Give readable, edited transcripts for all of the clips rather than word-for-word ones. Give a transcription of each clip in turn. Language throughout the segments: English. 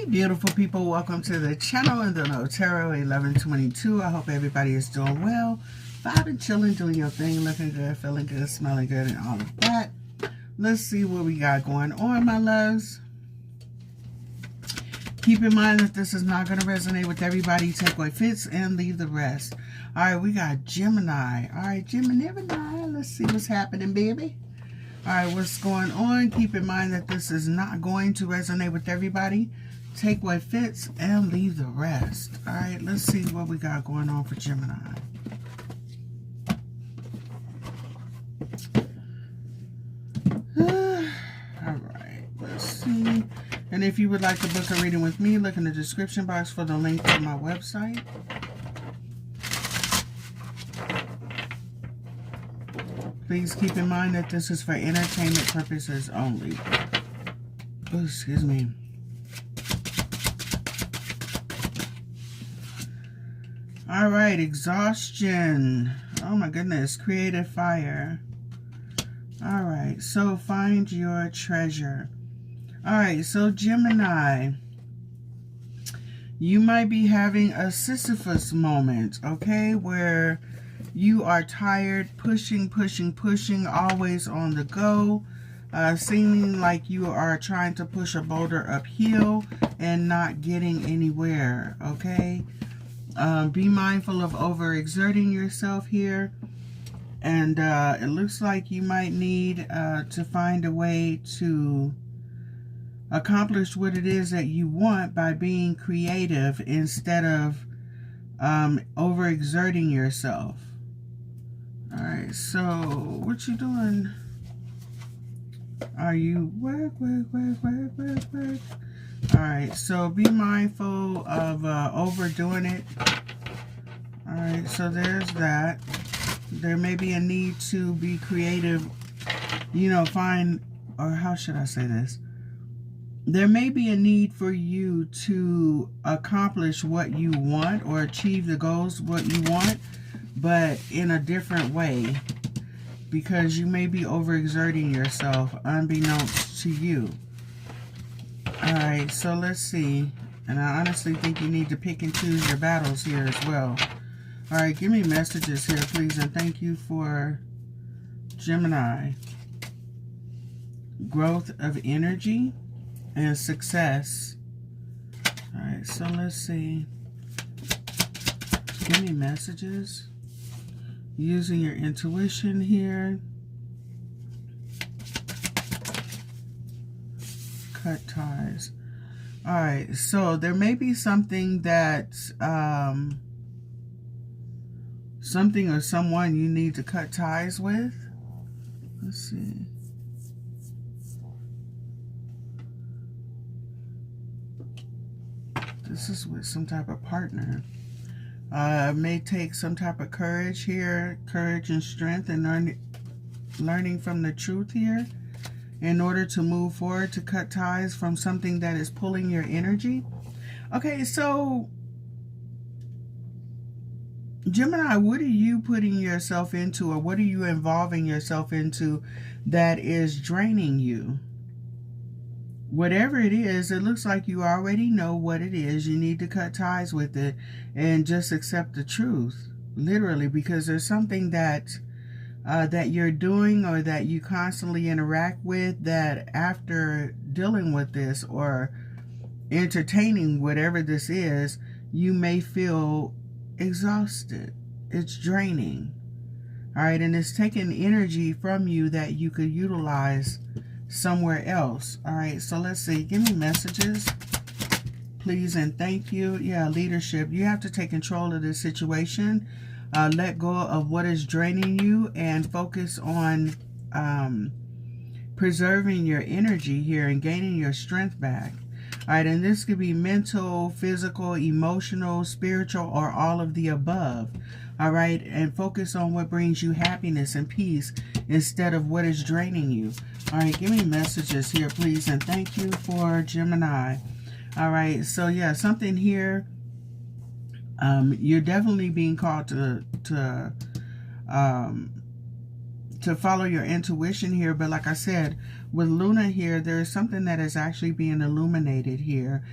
Beautiful people, welcome to the channel in the Tarot 1122. I hope everybody is doing well, vibing, chilling, doing your thing, looking good, feeling good, smelling good, and all of that. Let's see what we got going on, my loves. Keep in mind that this is not going to resonate with everybody. Take what fits and leave the rest. All right, we got Gemini. All right, Gemini, let's see what's happening, baby. All right, what's going on? Keep in mind that this is not going to resonate with everybody. Take what fits and leave the rest. All right, let's see what we got going on for Gemini. All right, let's see. And if you would like to book a reading with me, look in the description box for the link to my website. Please keep in mind that this is for entertainment purposes only. Oh, excuse me. All right, exhaustion. Oh my goodness, creative fire. All right, so find your treasure. All right, so Gemini, you might be having a Sisyphus moment, okay, where you are tired, pushing, always on the go, seeming like you are trying to push a boulder uphill and not getting anywhere, okay? Be mindful of overexerting yourself here. And it looks like you might need to find a way to accomplish what it is that you want by being creative instead of overexerting yourself. All right, so what you doing? Are you work? All right, so be mindful of overdoing it. All right, so there's that. There may be a need to be creative, you know, or how should I say this? There may be a need for you to accomplish what you want or achieve the goals, what you want, but in a different way, because you may be overexerting yourself unbeknownst to you. All right, so let's see. And I honestly think you need to pick and choose your battles here as well. All right, give me messages here, please, and thank you for Gemini. Growth of energy and success. All right, so let's see. Give me messages. Using your intuition here. Cut ties. All right, so there may be something that something or someone you need to cut ties with. Let's see. This is with some type of partner. May take some type of courage here, courage and strength, and learning from the truth here in order to move forward, to cut ties from something that is pulling your energy. Okay, so Gemini, what are you putting yourself into, or what are you involving yourself into that is draining you? Whatever it is, it looks like you already know what it is. You need to cut ties with it and just accept the truth, literally, because there's something that that you're doing or that you constantly interact with that after dealing with this or entertaining whatever this is, you may feel exhausted. It's draining. All right, and it's taking energy from you that you could utilize somewhere else. All right, so let's see. Give me messages, please, and thank you. Yeah, leadership. You have to take control of this situation. Let go of what is draining you and focus on preserving your energy here and gaining your strength back. All right, and this could be mental, physical, emotional, spiritual, or all of the above. All right, and focus on what brings you happiness and peace instead of what is draining you. All right, give me messages here, please, and thank you for Gemini. All right, so yeah, something here. You're definitely being called to follow your intuition here, but like I said, with Luna here, there's something that is actually being illuminated here.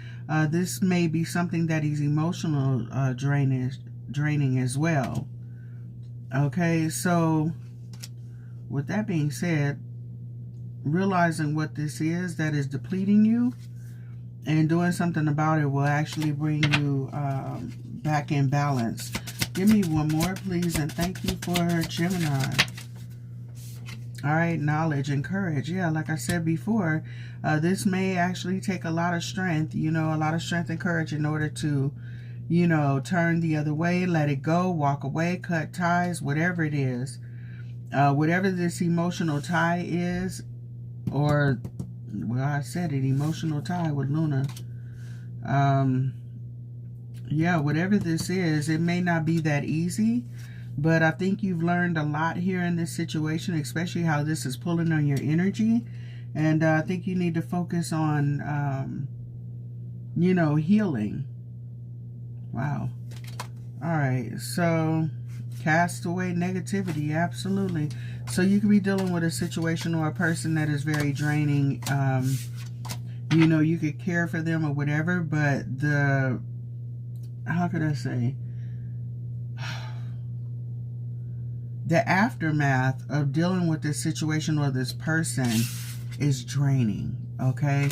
This may be something that is emotional draining as well. Okay, so with that being said, realizing what this is that is depleting you and doing something about it will actually bring you back in balance. Give me one more, please, and thank you for Gemini. All right, knowledge and courage. Yeah, like I said before, this may actually take a lot of strength, a lot of strength and courage in order to, turn the other way, let it go, walk away, cut ties, whatever it is. Whatever this emotional tie is, or, well, I said it, emotional tie with Luna. Yeah, whatever this is, it may not be that easy, but I think you've learned a lot here in this situation, especially how this is pulling on your energy. And I think you need to focus on, healing. Wow. All right, so cast away negativity, absolutely. So you could be dealing with a situation or a person that is very draining. You could care for them or whatever, but how could I say? The aftermath of dealing with this situation or this person is draining, okay?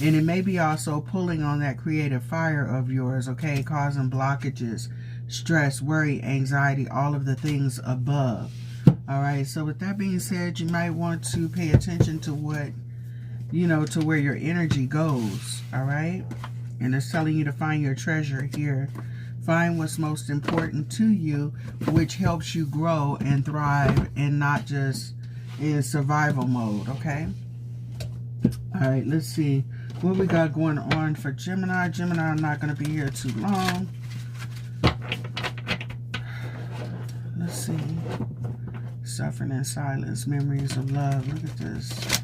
And it may be also pulling on that creative fire of yours, okay? Causing blockages, stress, worry, anxiety, all of the things above. All right, so with that being said, you might want to pay attention to what, to where your energy goes, all right? And it's telling you to find your treasure here. Find what's most important to you, which helps you grow and thrive and not just in survival mode, okay? All right, let's see what we got going on for Gemini. Gemini, I'm not going to be here too long. Let's see. Suffering in silence, memories of love. Look at this.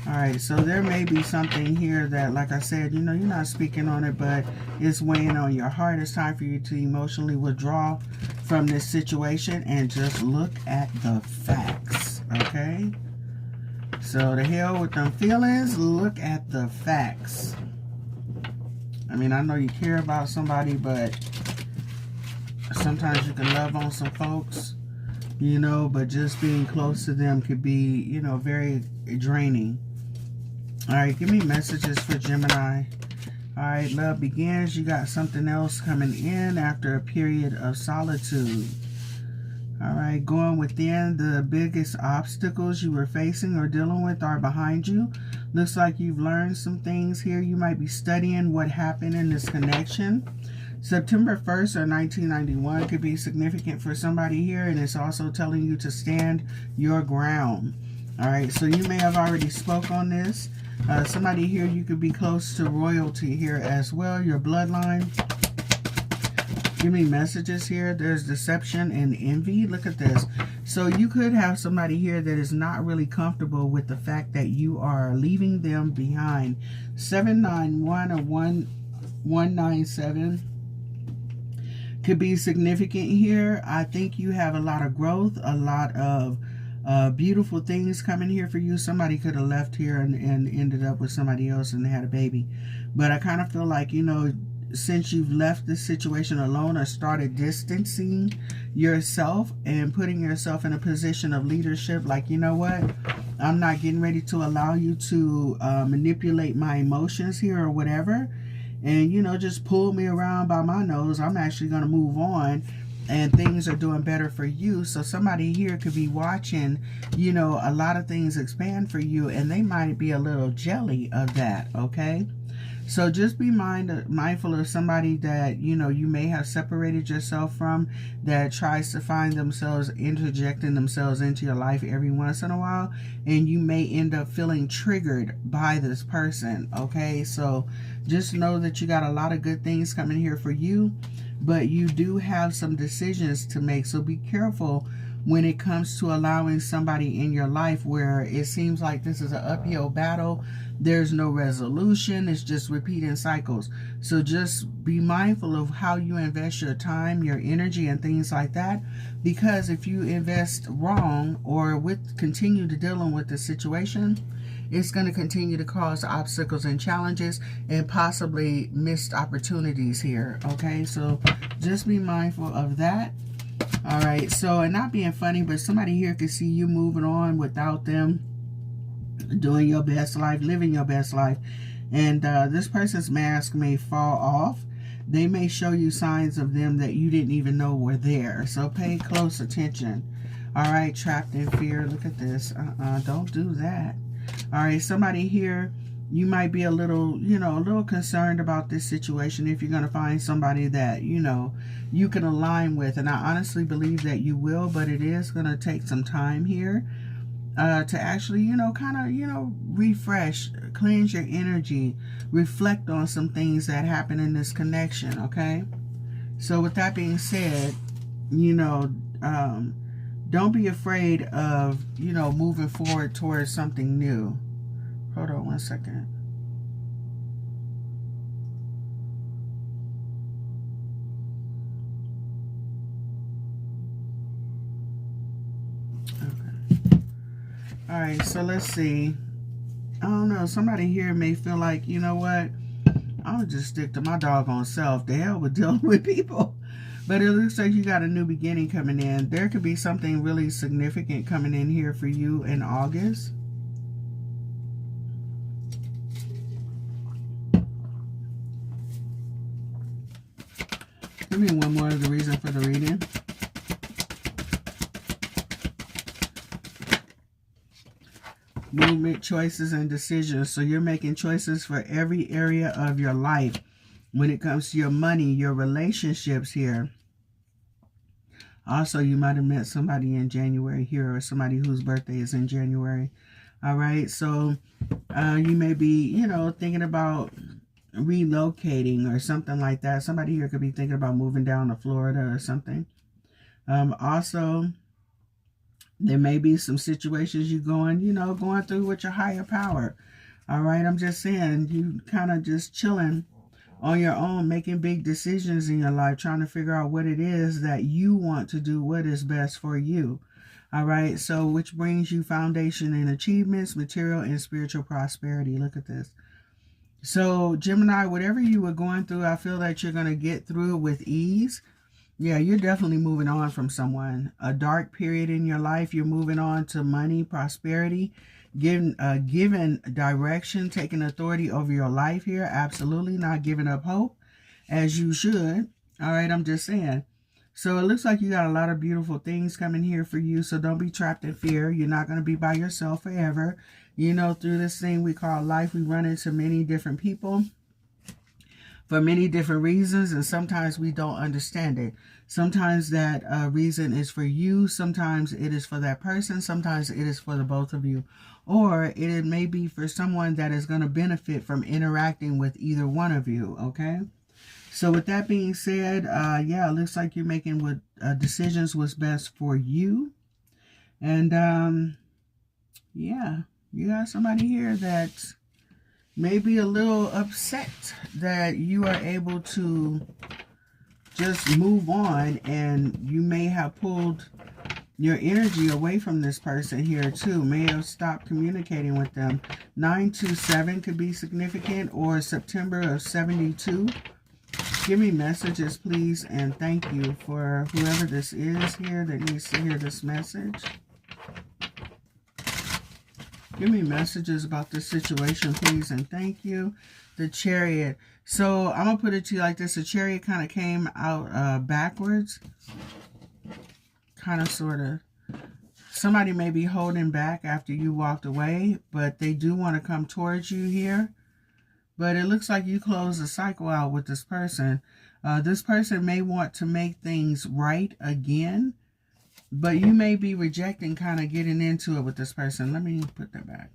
All right, so there may be something here that, like I said, you're not speaking on it, but it's weighing on your heart. It's time for you to emotionally withdraw from this situation and just look at the facts, okay? So the hell with them feelings, look at the facts. I mean, I know you care about somebody, but sometimes you can love on some folks, but just being close to them could be, very draining. All right, give me messages for Gemini. All right, love begins. You got something else coming in after a period of solitude. All right, going within. The biggest obstacles you were facing or dealing with are behind you. Looks like you've learned some things here. You might be studying what happened in this connection. September 1st or 1991 could be significant for somebody here, and it's also telling you to stand your ground. All right, so you may have already spoke on this. Somebody here, you could be close to royalty here as well, your bloodline. Give me messages here. There's deception and envy. Look at this. So you could have somebody here that is not really comfortable with the fact that you are leaving them behind. 791 or 197 could be significant here. I think you have a lot of growth, a lot of beautiful things coming here for you. Somebody could have left here and ended up with somebody else and had a baby. But I kind of feel like, since you've left this situation alone or started distancing yourself and putting yourself in a position of leadership, like, you know what, I'm not getting ready to allow you to manipulate my emotions here or whatever, and, just pull me around by my nose. I'm actually going to move on, and things are doing better for you. So somebody here could be watching, a lot of things expand for you, and they might be a little jelly of that, okay? So just be mindful of somebody that, you may have separated yourself from, that tries to find themselves interjecting themselves into your life every once in a while. And you may end up feeling triggered by this person, okay? So just know that you got a lot of good things coming here for you, but you do have some decisions to make. So be careful when it comes to allowing somebody in your life where it seems like this is an uphill battle. There's no resolution. It's just repeating cycles. So just be mindful of how you invest your time, your energy, and things like that. Because if you invest wrong or continue to dealing with the situation, it's going to continue to cause obstacles and challenges and possibly missed opportunities here. Okay, so just be mindful of that. All right, so, and not being funny, but somebody here could see you moving on without them, doing your best life, living your best life. And this person's mask may fall off. They may show you signs of them that you didn't even know were there. So pay close attention. All right, trapped in fear. Look at this. Don't do that. All right, somebody here, you might be a little, you know, a little concerned about this situation if you're going to find somebody that, you know, you can align with. And I honestly believe that you will, but it is going to take some time here to actually, you know, kind of, you know, refresh, cleanse your energy, reflect on some things that happen in this connection, okay? So with that being said, you know, don't be afraid of, you know, moving forward towards something new. Hold on one second. Okay. All right, so let's see. I don't know. Somebody here may feel like, you know what? I'll just stick to my doggone self. The hell with dealing with people. But it looks like you got a new beginning coming in. There could be something really significant coming in here for you in August. Give me one more of the reason for the reading. Movement, choices, and decisions. So you're making choices for every area of your life when it comes to your money, your relationships here. Also, you might have met somebody in January here, or somebody whose birthday is in January. All right, so you may be, you know, thinking about relocating or something like that. Somebody here could be thinking about moving down to Florida or something. Also, there may be some situations you're going through with your higher power. All right, I'm just saying, you kind of just chilling on your own, making big decisions in your life, trying to figure out what it is that you want to do, what is best for you. All right, so which brings you foundation and achievements, material and spiritual prosperity. Look at this. So Gemini, whatever you were going through, I feel that you're going to get through with ease. Yeah, you're definitely moving on from someone. A dark period in your life, you're moving on to money, prosperity, giving direction, taking authority over your life here. Absolutely not giving up hope, as you should. All right, I'm just saying. So it looks like you got a lot of beautiful things coming here for you. So don't be trapped in fear. You're not going to be by yourself forever. You know, through this thing we call life, we run into many different people for many different reasons, and sometimes we don't understand it. Sometimes that reason is for you, sometimes it is for that person, sometimes it is for the both of you, or it may be for someone that is going to benefit from interacting with either one of you, okay? So with that being said, yeah, it looks like you're making what decisions was best for you. And yeah, you got somebody here that's maybe a little upset that you are able to just move on, and you may have pulled your energy away from this person here too. May have stopped communicating with them. 927 could be significant, or September of 72. Give me messages, please, and thank you for whoever this is here that needs to hear this message. Give me messages about this situation, please, and thank you. The Chariot. So I'm going to put it to you like this. The Chariot kind of came out backwards. Kind of, sort of. Somebody may be holding back after you walked away, but they do want to come towards you here. But it looks like you closed the cycle out with this person. This person may want to make things right again, but you may be rejecting kind of getting into it with this person. Let me put that back.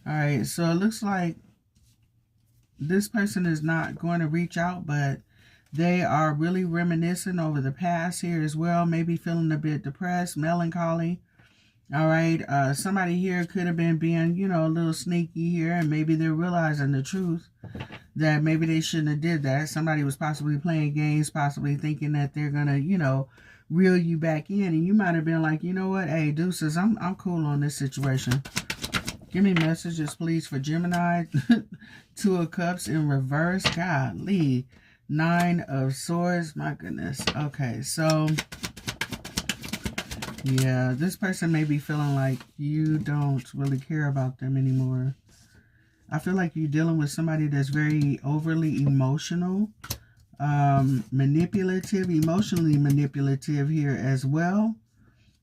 All right, so it looks like this person is not going to reach out, but they are really reminiscing over the past here as well. Maybe feeling a bit depressed, melancholy. All right, somebody here could have been being, you know, a little sneaky here, and maybe they're realizing the truth that maybe they shouldn't have did that. Somebody was possibly playing games, possibly thinking that they're going to, you know, reel you back in, and you might have been like, you know what, hey, deuces, I'm cool on this situation. Give me messages, please, for Gemini. Two of Cups in reverse. Golly. Nine of Swords. My goodness. Okay, so yeah, this person may be feeling like you don't really care about them anymore. I feel like you're dealing with somebody that's very overly emotional, manipulative, emotionally manipulative here as well.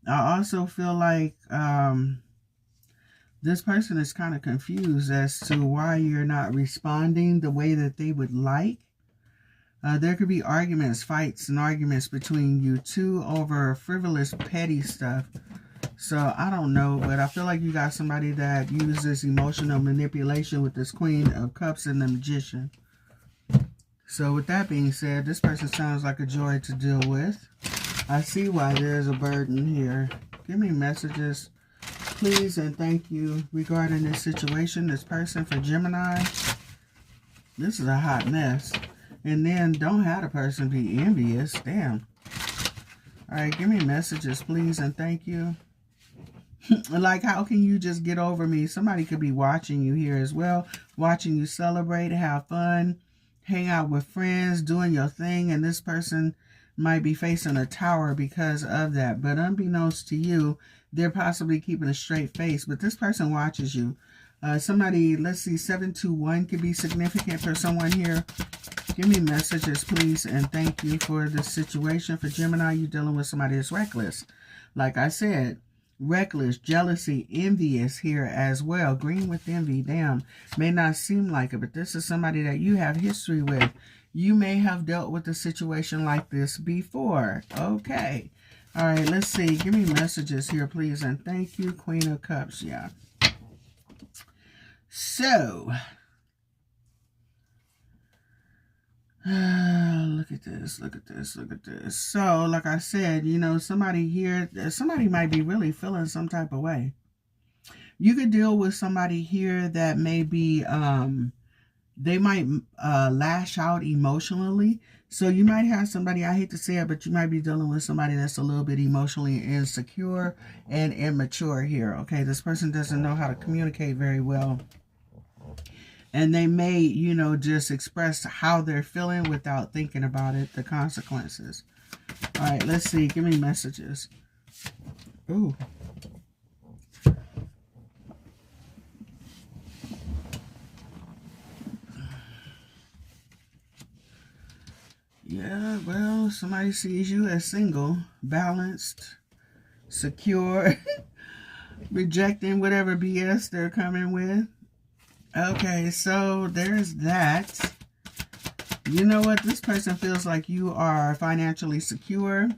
I also feel like this person is kind of confused as to why you're not responding the way that they would like. There could be arguments, fights, and arguments between you two over frivolous, petty stuff. So, I don't know, but I feel like you got somebody that uses emotional manipulation with this Queen of Cups and the Magician. So, with that being said, this person sounds like a joy to deal with. I see why there's a burden here. Give me messages, please, and thank you regarding this situation, this person for Gemini. This is a hot mess. And then don't have the person be envious. Damn. All right, give me messages, please, and thank you. Like, how can you just get over me? Somebody could be watching you here as well, watching you celebrate, have fun, hang out with friends, doing your thing, and this person might be facing a tower because of that. But unbeknownst to you, they're possibly keeping a straight face, but this person watches you. Somebody, let's see, 721 could be significant for someone here. Give me messages, please, and thank you for this situation. For Gemini, you're dealing with somebody that's reckless. Like I said, reckless, jealousy, envious here as well. Green with envy, damn. May not seem like it, but this is somebody that you have history with. You may have dealt with a situation like this before. Okay. All right, let's see. Give me messages here, please, and thank you. Queen of Cups, yeah. So, look at this, look at this, look at this. So, like I said, you know, somebody here, somebody might be really feeling some type of way. You could deal with somebody here that may be, they might lash out emotionally. So you might have somebody, I hate to say it, but you might be dealing with somebody that's a little bit emotionally insecure and immature here. Okay, this person doesn't know how to communicate very well. And they may, you know, just express how they're feeling without thinking about it, the consequences. All right, let's see. Give me messages. Ooh. Yeah, well, somebody sees you as single, balanced, secure, rejecting whatever BS they're coming with. Okay, so there's that. You know what? This person feels like you are financially secure.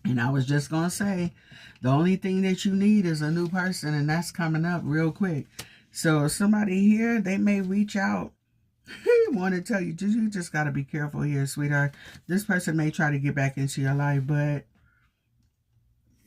And I was just going to say, the only thing that you need is a new person, and that's coming up real quick. So somebody here, they may reach out. Want to tell you, you just got to be careful here, sweetheart. This person may try to get back into your life, but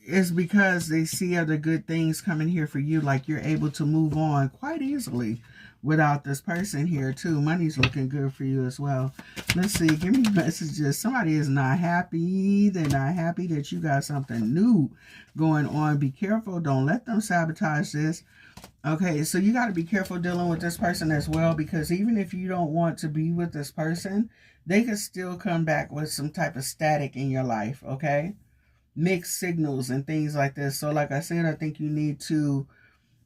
it's because they see other good things coming here for you, like you're able to move on quite easily without this person here too. Money's looking good for you as well. Let's see, give me messages. Somebody is not happy. They're not happy that you got something new going on. Be careful. Don't let them sabotage this. Okay, so you got to be careful dealing with this person as well, because even if you don't want to be with this person, they could still come back with some type of static in your life, okay? Mixed signals and things like this. So like I said, I think you need to,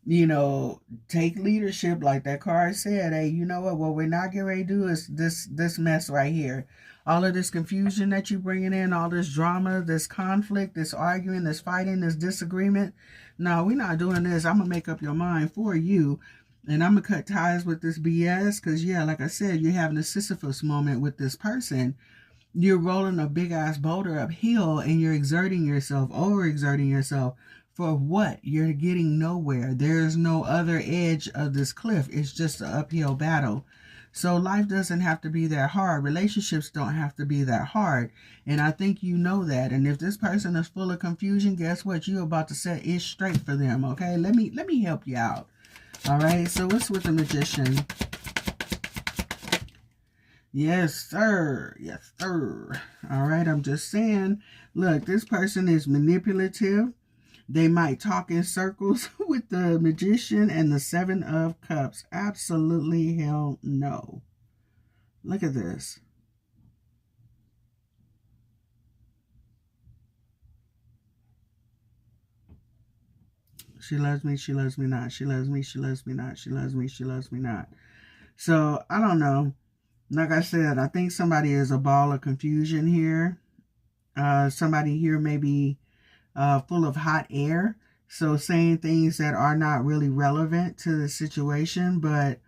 you know, take leadership like that card said. Hey, you know what we're not getting ready to do is this mess right here. All of this confusion that you're bringing in, all this drama, this conflict, this arguing, this fighting, this disagreement. No, we're not doing this. I'm going to make up your mind for you. And I'm going to cut ties with this BS. Because, yeah, like I said, you're having a Sisyphus moment with this person. You're rolling a big-ass boulder uphill and you're exerting yourself, overexerting yourself. For what? You're getting nowhere. There's no other edge of this cliff. It's just an uphill battle. So life doesn't have to be that hard. Relationships don't have to be that hard. And I think you know that. And if this person is full of confusion, guess what? You're about to set it straight for them, okay? Let me help you out. All right, so what's with the Magician? Yes, sir. Yes, sir. All right, I'm just saying, look, this person is manipulative. They might talk in circles with the Magician and the Seven of Cups. Absolutely hell no. Look at this. She loves me, she loves me not. She loves me, she loves me not. She loves me, she loves me not. So, I don't know. Like I said, I think somebody is a ball of confusion here. Somebody here may be full of hot air. So saying things that are not really relevant to the situation. But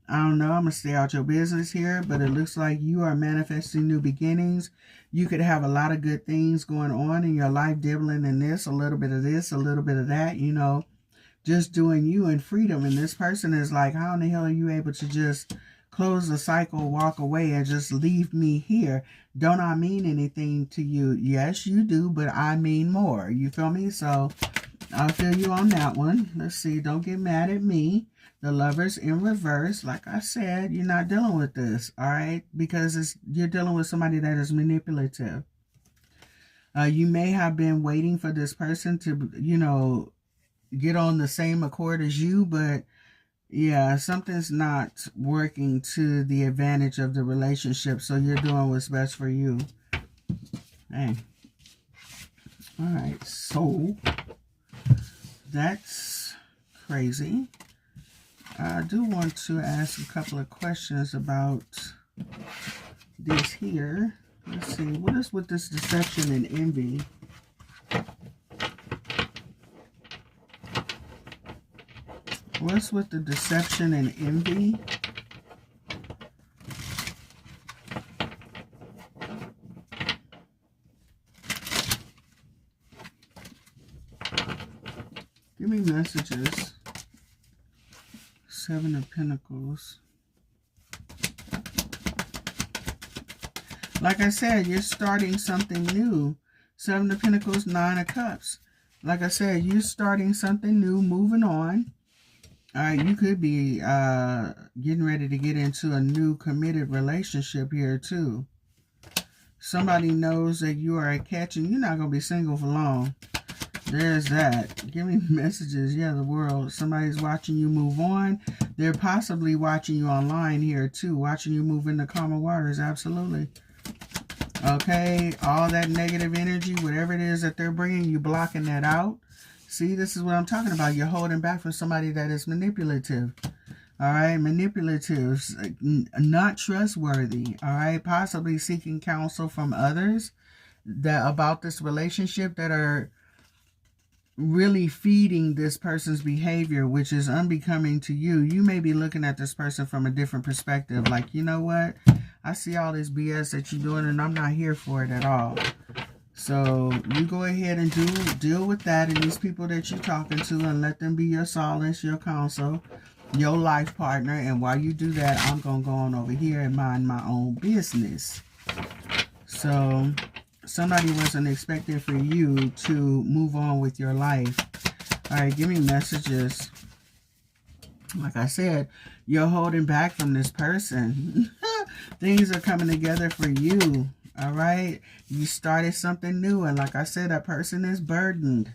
I don't know. I'm going to stay out your business here. But it looks like you are manifesting new beginnings. You could have a lot of good things going on in your life, dibbling in this, a little bit of this, a little bit of that, you know. Just doing you in freedom. And this person is like, how in the hell are you able to just close the cycle, walk away, and just leave me here? Don't I mean anything to you? Yes, you do, but I mean more. You feel me? So I'll feel you on that one. Let's see. Don't get mad at me. The Lovers in reverse. Like I said, you're not dealing with this, all right? Because you're dealing with somebody that is manipulative. You may have been waiting for this person to, you know, get on the same accord as you, but yeah, something's not working to the advantage of the relationship, so you're doing what's best for you. Hey. All right, so that's crazy. I do want to ask a couple of questions about this here. Let's see, what is with this deception and envy? What's with the deception and envy? Give me messages. Seven of Pentacles. Like I said, you're starting something new. Seven of Pentacles, Nine of Cups. Like I said, you're starting something new, moving on. All right, you could be getting ready to get into a new committed relationship here too. Somebody knows that you are a catch and you're not going to be single for long. There's that. Give me messages. Yeah, the world. Somebody's watching you move on. They're possibly watching you online here too. Watching you move into calmer waters. Absolutely. Okay, all that negative energy, whatever it is that they're bringing, you blocking that out. See, this is what I'm talking about. You're holding back from somebody that is manipulative. All right, manipulative, not trustworthy. All right, possibly seeking counsel from others about this relationship that are really feeding this person's behavior, which is unbecoming to you. You may be looking at this person from a different perspective. Like, you know what? I see all this BS that you're doing and I'm not here for it at all. So you go ahead and deal with that and these people that you're talking to, and let them be your solace, your counsel, your life partner. And while you do that, I'm going to go on over here and mind my own business. So somebody wasn't expecting for you to move on with your life. All right, give me messages. Like I said, you're holding back from this person. Things are coming together for you. All right, you started something new, and like I said, that person is burdened.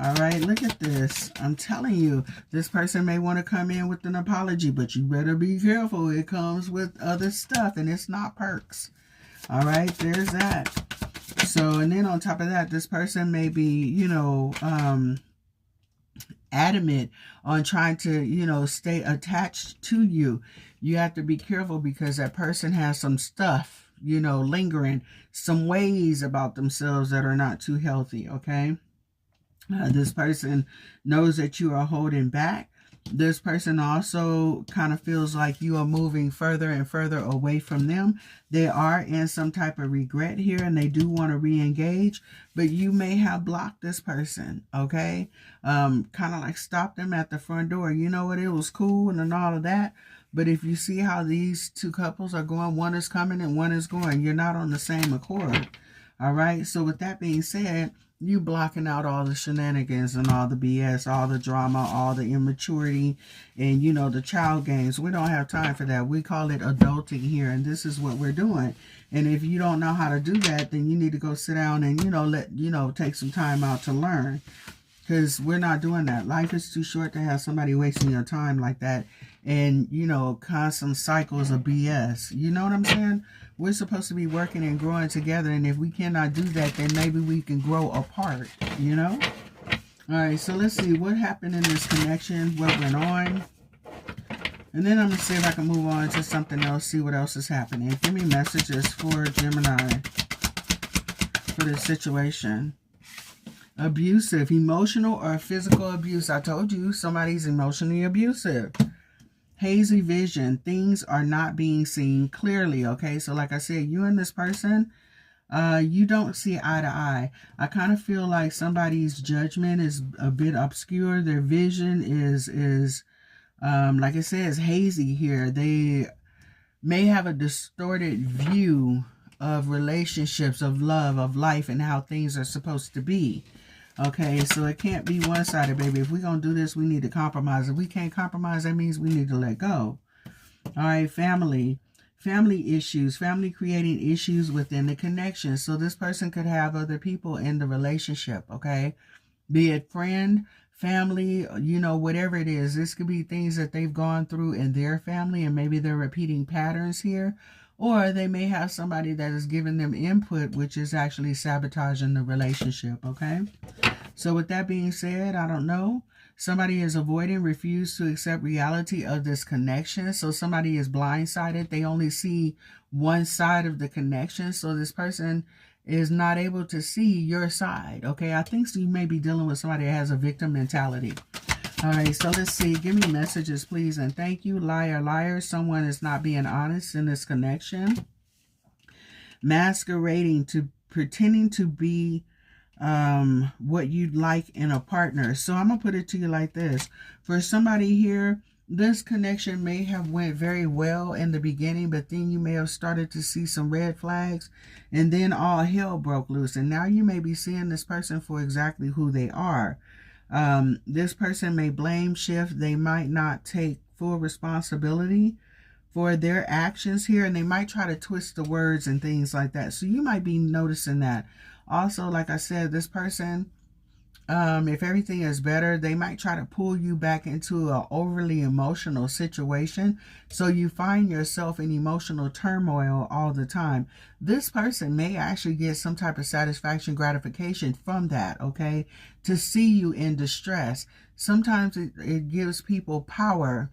All right, look at this. I'm telling you, this person may want to come in with an apology, but you better be careful. It comes with other stuff, and it's not perks. All right, there's that. So, and then on top of that, this person may be, you know, adamant on trying to, you know, stay attached to you. You have to be careful because that person has some stuff, you know, lingering, some ways about themselves that are not too healthy, okay? This person knows that you are holding back. This person also kind of feels like you are moving further and further away from them. They are in some type of regret here and they do want to re-engage, but you may have blocked this person, okay? Kind of like stop them at the front door. You know what? It was cool and all of that. But if you see how these two couples are going, one is coming and one is going, you're not on the same accord. All right. So with that being said, you blocking out all the shenanigans and all the BS, all the drama, all the immaturity, and, you know, the child games. We don't have time for that. We call it adulting here, and this is what we're doing. And if you don't know how to do that, then you need to go sit down and, you know, take some time out to learn. Because we're not doing that. Life is too short to have somebody wasting your time like that. And, you know, constant cycles of BS. You know what I'm saying? We're supposed to be working and growing together. And if we cannot do that, then maybe we can grow apart. You know? All right, so let's see what happened in this connection, what went on. And then I'm going to see if I can move on to something else, see what else is happening. Give me messages for Gemini for this situation. Abusive, emotional or physical abuse. I told you somebody's emotionally abusive. Hazy vision. Things are not being seen clearly, okay? So like I said, you and this person, you don't see eye to eye. I kind of feel like somebody's judgment is a bit obscure. Their vision is like it says, hazy here. They may have a distorted view of relationships, of love, of life, and how things are supposed to be. Okay, so it can't be one-sided, baby. If we're going to do this, we need to compromise. If we can't compromise, that means we need to let go. All right, family. Family issues. Family creating issues within the connection. So this person could have other people in the relationship, okay? Be it friend, family, you know, whatever it is. This could be things that they've gone through in their family, and maybe they're repeating patterns here. Or they may have somebody that is giving them input, which is actually sabotaging the relationship, okay? So with that being said, I don't know. Somebody is avoiding, refuse to accept reality of this connection. So somebody is blindsided. They only see one side of the connection. So this person is not able to see your side, okay? I think so you may be dealing with somebody that has a victim mentality. All right, so let's see. Give me messages, please, and thank you. Liar, liar. Someone is not being honest in this connection. Masquerading, to pretending to be what you'd like in a partner. So I'm going to put it to you like this. For somebody here, this connection may have went very well in the beginning, but then you may have started to see some red flags, and then all hell broke loose. And now you may be seeing this person for exactly who they are. This person may blame shift. They might not take full responsibility for their actions here, and they might try to twist the words and things like that. So you might be noticing that. Also, like I said, this person, if everything is better, they might try to pull you back into an overly emotional situation. So you find yourself in emotional turmoil all the time. This person may actually get some type of satisfaction, gratification from that, okay? To see you in distress. Sometimes it gives people power,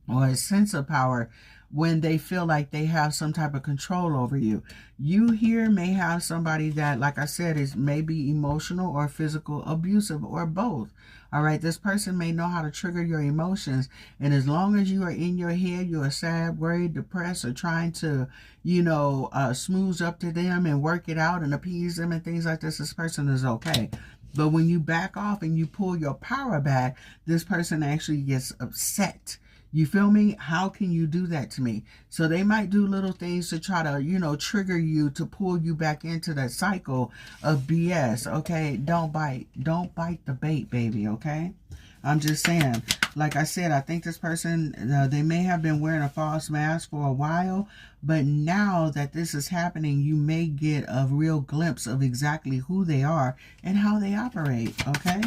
or a sense of power, when they feel like they have some type of control over you. You here may have somebody that, like I said, is maybe emotional or physical abusive, or both. All right, this person may know how to trigger your emotions, and as long as you are in your head, you are sad, worried, depressed, or trying to, you know, smooth up to them and work it out and appease them and things like this person is okay. But when you back off and you pull your power back, this person actually gets upset. You feel me? How can you do that to me? So they might do little things to try to, you know, trigger you, to pull you back into that cycle of BS, okay? Don't bite. Don't bite the bait, baby, okay? I'm just saying. Like I said, I think this person, they may have been wearing a false mask for a while, but now that this is happening, you may get a real glimpse of exactly who they are and how they operate, okay?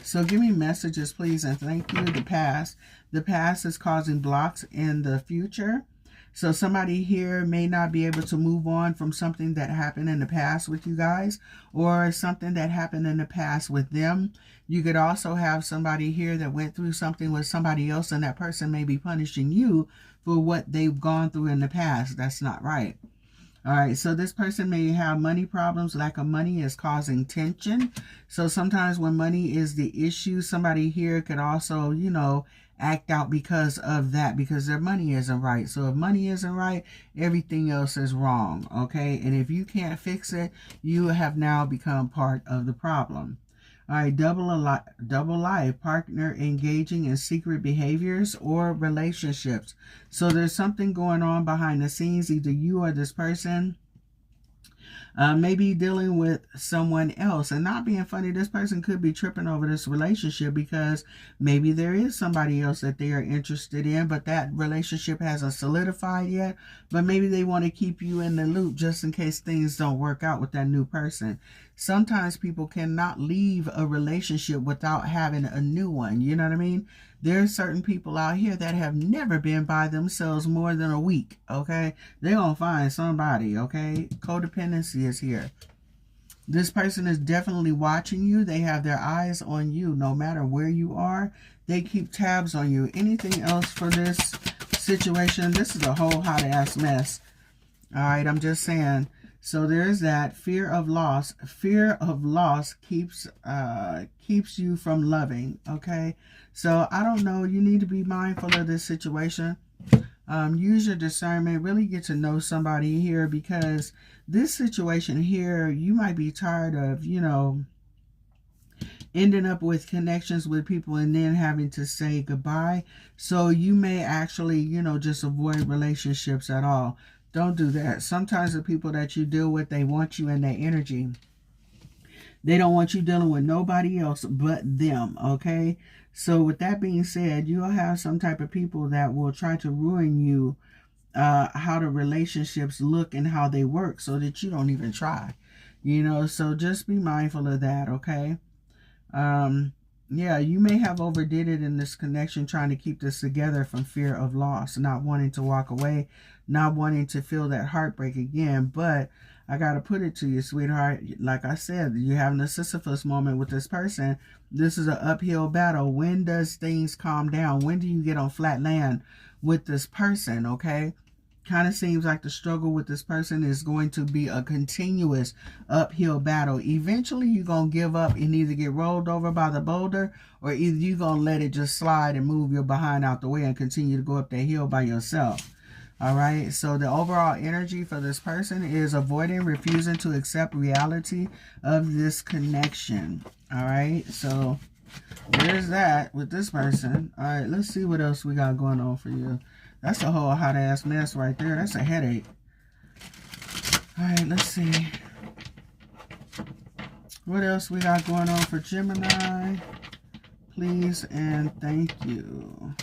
So give me messages, please, and thank you. The past. The past is causing blocks in the future. So somebody here may not be able to move on from something that happened in the past with you guys, or something that happened in the past with them. You could also have somebody here that went through something with somebody else, and that person may be punishing you for what they've gone through in the past. That's not right. All right, so this person may have money problems. Lack of money is causing tension. So sometimes when money is the issue, somebody here could also, you know, act out because of that, because their money isn't right. So if money isn't right, everything else is wrong, okay? And if you can't fix it, you have now become part of the problem. All right, double life, partner engaging in secret behaviors or relationships. So there's something going on behind the scenes. Either you or this person maybe dealing with someone else. And not being funny, this person could be tripping over this relationship because maybe there is somebody else that they are interested in, but that relationship hasn't solidified yet. But maybe they want to keep you in the loop just in case things don't work out with that new person. sometimes people cannot leave a relationship without having a new one. You know what I mean? There's certain people out here that have never been by themselves more than a week, okay? They're going to find somebody, okay? Codependency is here. This person is definitely watching you. They have their eyes on you no matter where you are. They keep tabs on you. Anything else for this situation? This is a whole hot ass mess. All right, I'm just saying. So there's that fear of loss. Fear of loss keeps you from loving, okay? So I don't know. You need to be mindful of this situation. Use your discernment. Really get to know somebody here, because this situation here, you might be tired of, you know, ending up with connections with people and then having to say goodbye. So you may actually, you know, just avoid relationships at all. Don't do that. Sometimes the people that you deal with, they want you in their energy. They don't want you dealing with nobody else but them, okay? So with that being said, you'll have some type of people that will try to ruin you, how the relationships look and how they work, so that you don't even try, you know? So just be mindful of that, okay? Yeah, you may have overdid it in this connection, trying to keep this together from fear of loss, not wanting to walk away, not wanting to feel that heartbreak again. But I got to put it to you, sweetheart, like I said, you're having a Sisyphus moment with this person. This is an uphill battle. When does things calm down? When do you get on flat land with this person, okay? Kind of seems like the struggle with this person is going to be a continuous uphill battle. Eventually, you're going to give up and either get rolled over by the boulder, or either you're going to let it just slide and move your behind out the way and continue to go up that hill by yourself. All right, so the overall energy for this person is avoiding, refusing to accept reality of this connection. All right, so there's that with this person. All right, let's see what else we got going on for you. That's a whole hot ass mess right there. That's a headache. All right, let's see what else we got going on for Gemini. Please and thank you.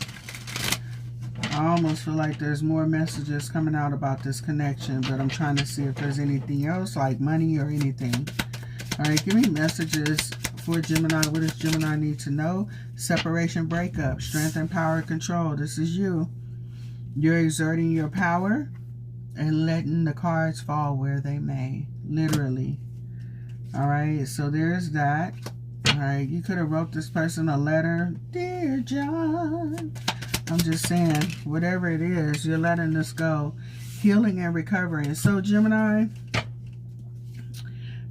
I almost feel like there's more messages coming out about this connection, but I'm trying to see if there's anything else, like money or anything. All right, give me messages for Gemini. What does Gemini need to know? Separation, breakup, strength and power, control. This is you. You're exerting your power and letting the cards fall where they may. Literally. All right, so there's that. All right, you could have wrote this person a letter. Dear John. I'm just saying, whatever it is, you're letting this go. Healing and recovering. So, Gemini,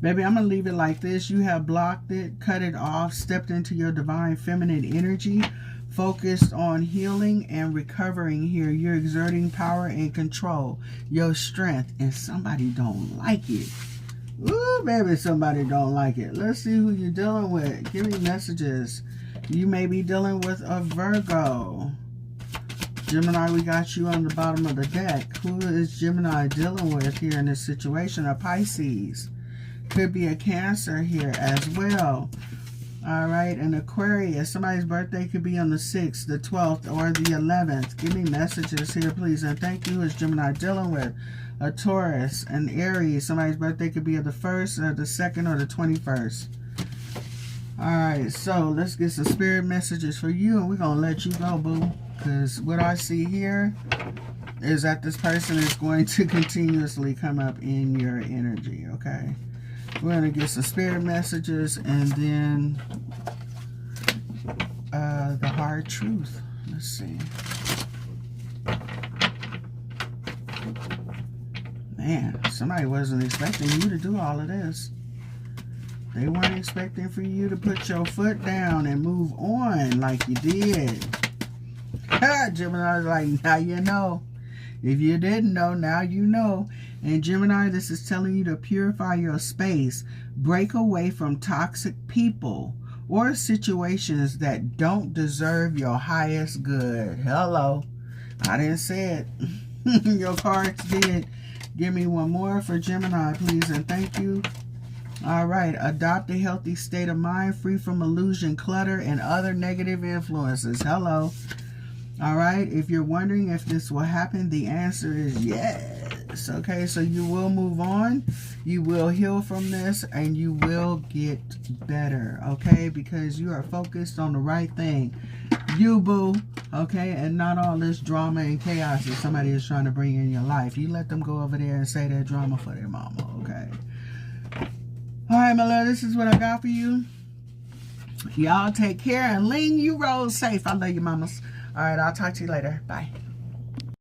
baby, I'm going to leave it like this. You have blocked it, cut it off, stepped into your divine feminine energy, focused on healing and recovering here. You're exerting power and control, your strength, and somebody don't like it. Ooh, baby, somebody don't like it. Let's see who you're dealing with. Give me messages. You may be dealing with a Virgo. Gemini, we got you on the bottom of the deck. Who is Gemini dealing with here in this situation? A Pisces. Could be a Cancer here as well. All right, an Aquarius. Somebody's birthday could be on the 6th, the 12th, or the 11th. Give me messages here, please. And thank you. Who is Gemini dealing with? A Taurus, an Aries. Somebody's birthday could be on the 1st, or the 2nd, or the 21st. All right, so let's get some spirit messages for you, and we're going to let you go, boo. Because what I see here is that this person is going to continuously come up in your energy, okay? We're going to get some spirit messages and then the hard truth. Let's see. Man, somebody wasn't expecting you to do all of this. They weren't expecting for you to put your foot down and move on like you did. Gemini was like, now you know. If you didn't know, now you know. And Gemini, this is telling you to purify your space. Break away from toxic people or situations that don't deserve your highest good. Hello. I didn't say it. Your cards did. Give me one more for Gemini, please, and thank you. All right. Adopt a healthy state of mind, free from illusion, clutter, and other negative influences. Hello. All right, if you're wondering if this will happen, the answer is yes. this, okay? So you will move on, you will heal from this, and you will get better, okay? Because you are focused on the right thing. You, boo, okay? And not all this drama and chaos that somebody is trying to bring in your life. You let them go over there and say that drama for their mama, okay? All right, my love, this is what I got for you. Y'all take care, and Ling, you roll safe. I love you, mamas. All right, I'll talk to you later. Bye.